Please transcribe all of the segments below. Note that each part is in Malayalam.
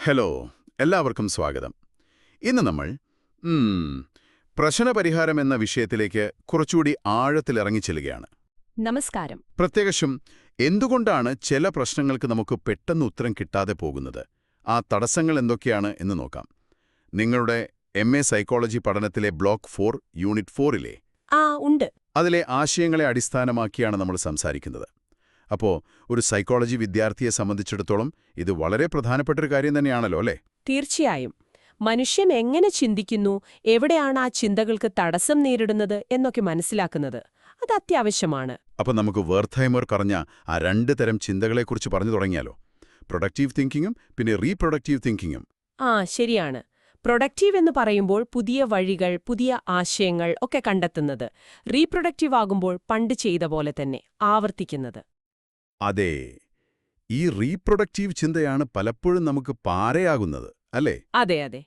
ഹലോ, എല്ലാവർക്കും സ്വാഗതം. ഇന്ന് നമ്മൾ പ്രശ്നപരിഹാരം എന്ന വിഷയത്തിലേക്ക് കുറച്ചുകൂടി ആഴത്തിലിറങ്ങിച്ചെല്ലുകയാണ്. നമസ്കാരം. പ്രത്യേകിച്ചും എന്തുകൊണ്ടാണ് ചില പ്രശ്നങ്ങൾക്ക് നമുക്ക് പെട്ടെന്ന് ഉത്തരം കിട്ടാതെ പോകുന്നത്, ആ തടസ്സങ്ങൾ എന്തൊക്കെയാണ് എന്ന് നോക്കാം. നിങ്ങളുടെ MA സൈക്കോളജി പഠനത്തിലെ ബ്ലോക്ക് 4 യൂണിറ്റ് 4-ലെ ഉണ്ട്. അതിലെ ആശയങ്ങളെ അടിസ്ഥാനമാക്കിയാണ് നമ്മൾ സംസാരിക്കുന്നത്. അപ്പോൾ ഒരു സൈക്കോളജി വിദ്യാർത്ഥിയെ സംബന്ധിച്ചിടത്തോളം ഇത് വളരെ പ്രധാനപ്പെട്ടൊരു കാര്യം തന്നെയാണല്ലോ, അല്ലേ? തീർച്ചയായും. മനുഷ്യൻ എങ്ങനെ ചിന്തിക്കുന്നു, എവിടെയാണ് ആ ചിന്തകൾക്ക് തടസ്സം നേരിടുന്നത് എന്നൊക്കെ മനസ്സിലാക്കുന്നത് അത് അത്യാവശ്യമാണ്. അപ്പം നമുക്ക് വേർഥൈമർ പറഞ്ഞ ആ 2 തരം ചിന്തകളെക്കുറിച്ച് പറഞ്ഞു തുടങ്ങിയാലോ? പ്രൊഡക്റ്റീവ് തിങ്കിങ്ങും പിന്നെ റീപ്രൊഡക്റ്റീവ് തിങ്കിങ്ങും. ശരിയാണ്. പ്രൊഡക്റ്റീവ് എന്ന് പറയുമ്പോൾ പുതിയ വഴികൾ, പുതിയ ആശയങ്ങൾ ഒക്കെ കണ്ടെത്തുന്നത്. റീപ്രൊഡക്റ്റീവ് ആകുമ്പോൾ പണ്ട് ചെയ്ത പോലെ തന്നെ ആവർത്തിക്കുന്നത്. അതെ, ഈ റീപ്രൊഡക്റ്റീവ് ചിന്തയാണ് പലപ്പോഴും നമുക്ക് പാരയാകുന്നത്, അല്ലേ? അതെ.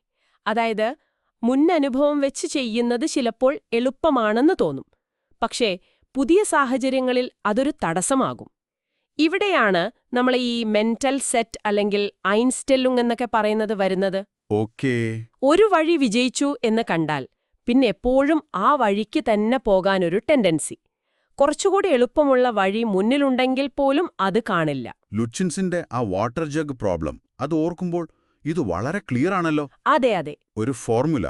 അതായത് മുന്നനുഭവം വെച്ച് ചെയ്യുന്നത് ചിലപ്പോൾ എളുപ്പമാണെന്ന് തോന്നും, പക്ഷേ പുതിയ സാഹചര്യങ്ങളിൽ അതൊരു തടസ്സമാകും. ഇവിടെയാണ് നമ്മൾ ഈ മെന്റൽ സെറ്റ് അല്ലെങ്കിൽ ഐൻസ്റ്റെല്ലുങ് എന്നൊക്കെ പറയുന്നത് വരുന്നത്. ഓക്കേ. ഒരു വഴി വിജയിച്ചു എന്ന് കണ്ടാൽ പിന്നെ എപ്പോഴും ആ വഴിക്ക് തന്നെ പോകാനൊരു ടെൻഡൻസി. കുറച്ചുകൂടി എളുപ്പമുള്ള വഴി മുന്നിലുണ്ടെങ്കിൽ പോലും അത് കാണില്ല. ലുച്ചിൻസിന്റെ ആ വാട്ടർ ജഗ് പ്രോബ്ലം അത് ഓർക്കുമ്പോൾ ഇത് വളരെ ക്ലിയർ ആണല്ലോ. അതെ. ഒരു ഫോർമുല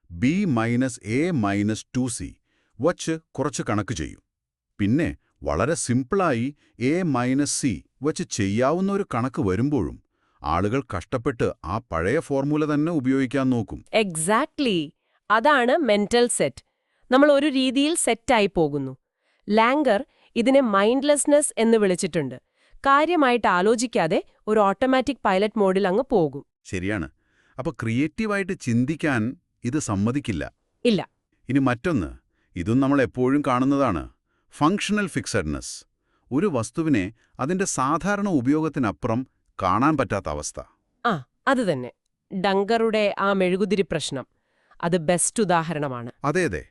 B-A-2C വച്ച് കുറച്ച് കണക്ക് ചെയ്യും. പിന്നെ വളരെ സിമ്പിളായി A-C വച്ച് ചെയ്യാവുന്ന ഒരു കണക്ക് വരുമ്പോഴും ആളുകൾ കഷ്ടപ്പെട്ട് ആ പഴയ ഫോർമുല തന്നെ ഉപയോഗിക്കാൻ നോക്കും. എക്സാക്ട്ലി. അതാണ് മെന്റൽ സെറ്റ്. നമ്മൾ ഒരു രീതിയിൽ സെറ്റായി പോകുന്നു. ലാംഗർ ഇതിനെ മൈൻഡ്ലെസ്നെസ് എന്ന് വിളിച്ചിട്ടുണ്ട്. കാര്യമായിട്ട് ആലോചിക്കാതെ ഒരു ഓട്ടോമാറ്റിക് പൈലറ്റ് മോഡിൽ അങ്ങ് പോകും. ശരിയാണ്. അപ്പോൾ ക്രിയേറ്റീവായിട്ട് ചിന്തിക്കാൻ ഇത് സമ്മതിക്കില്ല. ഇല്ല. ഇനി മറ്റൊന്ന്, ഇതും നമ്മൾ എപ്പോഴും കാണുന്നതാണ്, ഫങ്ഷണൽ ഫിക്സഡ്നെസ്. ഒരു വസ്തുവിനെ അതിന്റെ സാധാരണ ഉപയോഗത്തിനപ്പുറം കാണാൻ പറ്റാത്ത അവസ്ഥ. അത് തന്നെ. ഡങ്കറുടെ ആ മെഴുകുതിരി പ്രശ്നം അത് ബെസ്റ്റ് ഉദാഹരണമാണ്. അതെ.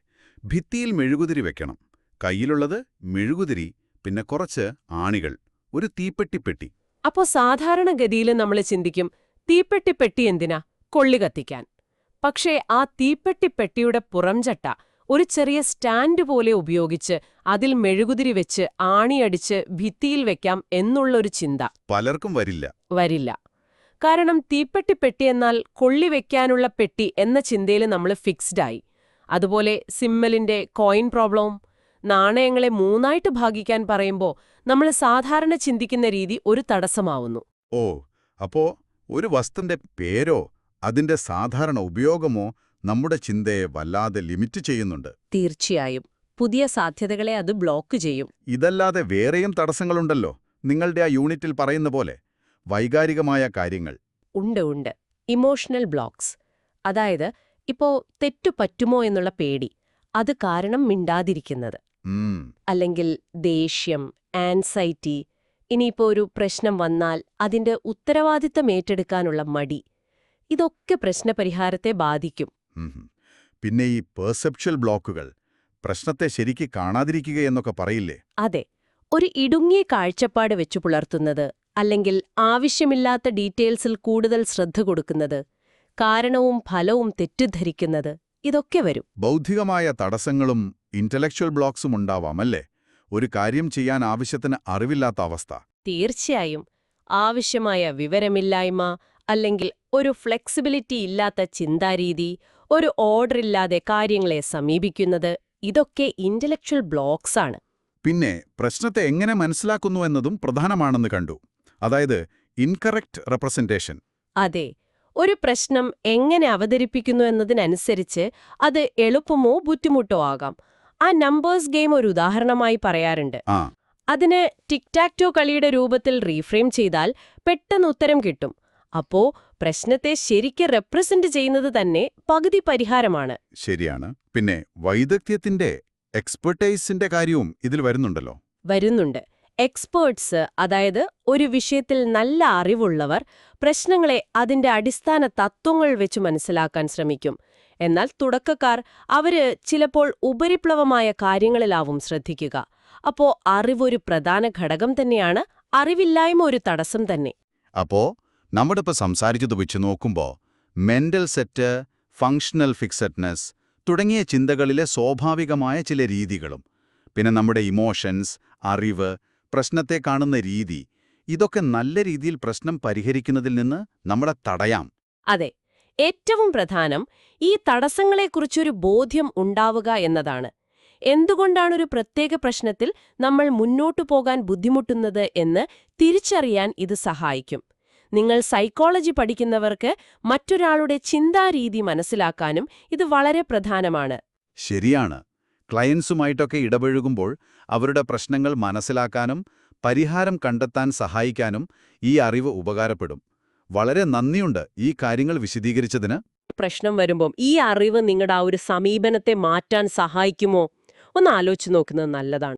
ഭിത്തിയിൽ മെഴുകുതിരി വെക്കണം. കയ്യിലുള്ളത് മെഴുകുതിരി, പിന്നെ കുറച്ച് ആണികൾ, ഒരു തീപ്പെട്ടിപ്പെട്ടി. അപ്പോ സാധാരണഗതിയിൽ നമ്മൾ ചിന്തിക്കും, തീപ്പെട്ടിപ്പെട്ടി എന്തിനാ? കൊള്ളി കത്തിക്കാൻ. പക്ഷേ ആ തീപ്പെട്ടിപ്പെട്ടിയുടെ പുറംചട്ട ഒരു ചെറിയ സ്റ്റാൻഡ് പോലെ ഉപയോഗിച്ച് അതിൽ മെഴുകുതിരി വെച്ച് ആണിയടിച്ച് ഭിത്തിയിൽ വെക്കാം എന്നുള്ളൊരു ചിന്ത പലർക്കും വരില്ല. കാരണം തീപ്പെട്ടിപ്പെട്ടിയെന്നാൽ കൊള്ളി വെക്കാനുള്ള പെട്ടി എന്ന ചിന്തയിൽ നമ്മൾ ഫിക്സ്ഡായി. അതുപോലെ സിമ്മലിന്റെ കോയിൻ പ്രോബ്ലവും. നാണയങ്ങളെ 3ആയിട്ട് ഭാഗിക്കാൻ പറയുമ്പോൾ നമ്മൾ സാധാരണ ചിന്തിക്കുന്ന രീതി ഒരു തടസ്സമാവുന്നു. അപ്പോ ഒരു വസ്തുവിന്റെ പേരോ അതിന്റെ സാധാരണ ഉപയോഗമോ നമ്മുടെ ചിന്തയെ വല്ലാതെ ലിമിറ്റ് ചെയ്യുന്നുണ്ട്. തീർച്ചയായും. പുതിയ സാധ്യതകളെ അത് ബ്ലോക്ക് ചെയ്യും. ഇതല്ലാതെ വേറെയും തടസ്സങ്ങളുണ്ടല്ലോ, നിങ്ങളുടെ ആ യൂണിറ്റിൽ പറയുന്ന പോലെ. വൈകാരികമായ കാര്യങ്ങൾ ഉണ്ട്. Emotional blocks. അതായത് ഇപ്പോ തെറ്റു പറ്റുമോ എന്നുള്ള പേടി, അത് കാരണം മിണ്ടാതിരിക്കുന്നത്. അല്ലെങ്കിൽ ദേഷ്യം, ആൻസൈറ്റി. ഇനിയിപ്പോ ഒരു പ്രശ്നം വന്നാൽ അതിന്റെ ഉത്തരവാദിത്തം ഏറ്റെടുക്കാനുള്ള മടി. ഇതൊക്കെ പ്രശ്നപരിഹാരത്തെ ബാധിക്കും. പിന്നെ ഈ പെർസെപ്ച്വൽ ബ്ലോക്കുകൾ, പ്രശ്നത്തെ ശരിക്ക് കാണാതിരിക്കുകയെന്നൊക്കെ പറയില്ലേ? അതെ. ഒരു ഇടുങ്ങിയ കാഴ്ചപ്പാട് വെച്ചു പുലർത്തുന്നത്, അല്ലെങ്കിൽ ആവശ്യമില്ലാത്ത ഡീറ്റെയിൽസിൽ കൂടുതൽ ശ്രദ്ധ കൊടുക്കുന്നത്, കാരണവും ഫലവും തെറ്റിദ്ധരിക്കുന്നത്, ഇതൊക്കെ വരും. ബൗദ്ധികമായ തടസ്സങ്ങളും ഇന്റലക്ച്വൽ ബ്ലോക്സും ഉണ്ടാവാമല്ലേ? ഒരു കാര്യം ചെയ്യാൻ ആവശ്യത്തിന് അറിവില്ലാത്ത അവസ്ഥ. തീർച്ചയായും. ആവശ്യമായ വിവരമില്ലായ്മ, അല്ലെങ്കിൽ ഒരു ഫ്ലെക്സിബിലിറ്റി ഇല്ലാത്ത ചിന്താരീതി, ഒരു ഓർഡറില്ലാതെ കാര്യങ്ങളെ സമീപിക്കുന്നത്, ഇതൊക്കെ ഇന്റലക്ച്വൽ ബ്ലോക്സാണ്. പിന്നെ പ്രശ്നത്തെ എങ്ങനെ മനസ്സിലാക്കുന്നു എന്നതും പ്രധാനമാണെന്ന് കണ്ടു. അതായത് ഇൻകറക്റ്റ് റെപ്രസെന്റേഷൻ. അതെ. ഒരു പ്രശ്നം എങ്ങനെ അവതരിപ്പിക്കുന്നു എന്നതിനനുസരിച്ച് അത് എളുപ്പമോ ബുദ്ധിമുട്ടോ ആകാം. ആ നമ്പേഴ്സ് ഗെയിം ഒരു ഉദാഹരണമായി പറയാറുണ്ട്. അതിന് ടിക്ടാക്ടോ കളിയുടെ രൂപത്തിൽ റീഫ്രെയിം ചെയ്താൽ പെട്ടെന്ന് ഉത്തരം കിട്ടും. അപ്പോ പ്രശ്നത്തെ ശരിക്ക് റെപ്രസെന്റ് ചെയ്യുന്നത് തന്നെ പകുതി പരിഹാരമാണ്. ശരിയാണ്. പിന്നെ വൈദഗ്ധ്യത്തിന്റെ, എക്സ്പെർട്ടൈസിന്റെ കാര്യവും ഇതിൽ വരുന്നുണ്ട്. എക്സ്പേർട്സ്, അതായത് ഒരു വിഷയത്തിൽ നല്ല അറിവുള്ളവർ, പ്രശ്നങ്ങളെ അതിന്റെ അടിസ്ഥാന തത്വങ്ങൾ വെച്ച് മനസ്സിലാക്കാൻ ശ്രമിക്കും. എന്നാൽ തുടക്കക്കാർ അവര് ചിലപ്പോൾ ഉപരിപ്ലവമായ കാര്യങ്ങളിലാവും ശ്രദ്ധിക്കുക. അപ്പോ അറിവൊരു പ്രധാന ഘടകം തന്നെയാണ്, അറിവില്ലായ്മ ഒരു തടസ്സം തന്നെ. അപ്പോ നമ്മളിപ്പോൾ സംസാരിച്ചത് വെച്ച് നോക്കുമ്പോൾ മെന്റൽ സെറ്റ്, ഫങ്ഷണൽ ഫിക്സഡ്നെസ് തുടങ്ങിയ ചിന്തകളിലെ സ്വാഭാവികമായ ചില രീതികളും, പിന്നെ നമ്മുടെ ഇമോഷൻസ്, അറിവ്, പ്രശ്നത്തെ കാണുന്ന രീതി, ഇതൊക്കെ നല്ല രീതിയിൽ പ്രശ്നം പരിഹരിക്കുന്നതിൽ നിന്ന് നമ്മളെ തടയാം. അതെ, ഏറ്റവും പ്രധാനം ഈ തടസ്സങ്ങളെക്കുറിച്ചൊരു ബോധ്യം ഉണ്ടാവുക എന്നതാണ്. എന്തുകൊണ്ടാണൊരു പ്രത്യേക പ്രശ്നത്തിൽ നമ്മൾ മുന്നോട്ടു പോകാൻ ബുദ്ധിമുട്ടുന്നത് എന്ന് തിരിച്ചറിയാൻ ഇത് സഹായിക്കും. നിങ്ങൾ സൈക്കോളജി പഠിക്കുന്നവർക്ക് മറ്റൊരാളുടെ ചിന്താരീതി മനസ്സിലാക്കാനും ഇത് വളരെ പ്രധാനമാണ്. ശരിയാണ്. ക്ലയൻസുമായിട്ടൊക്കെ ഇടപഴകുമ്പോൾ അവരുടെ പ്രശ്നങ്ങൾ മനസ്സിലാക്കാനും പരിഹാരം കണ്ടെത്താൻ സഹായിക്കാനും ഈ അറിവ് ഉപകാരപ്പെടും. വളരെ നന്ദിയുണ്ട് ഈ കാര്യങ്ങൾ വിശദീകരിച്ചതിന്. പ്രശ്നം വരുമ്പം ഈ അറിവ് നിങ്ങളുടെ ആ ഒരു സമീപനത്തെ മാറ്റാൻ സഹായിക്കുമോ? ഒന്ന് ആലോചിച്ച് നോക്കുന്നത് നല്ലതാണ്.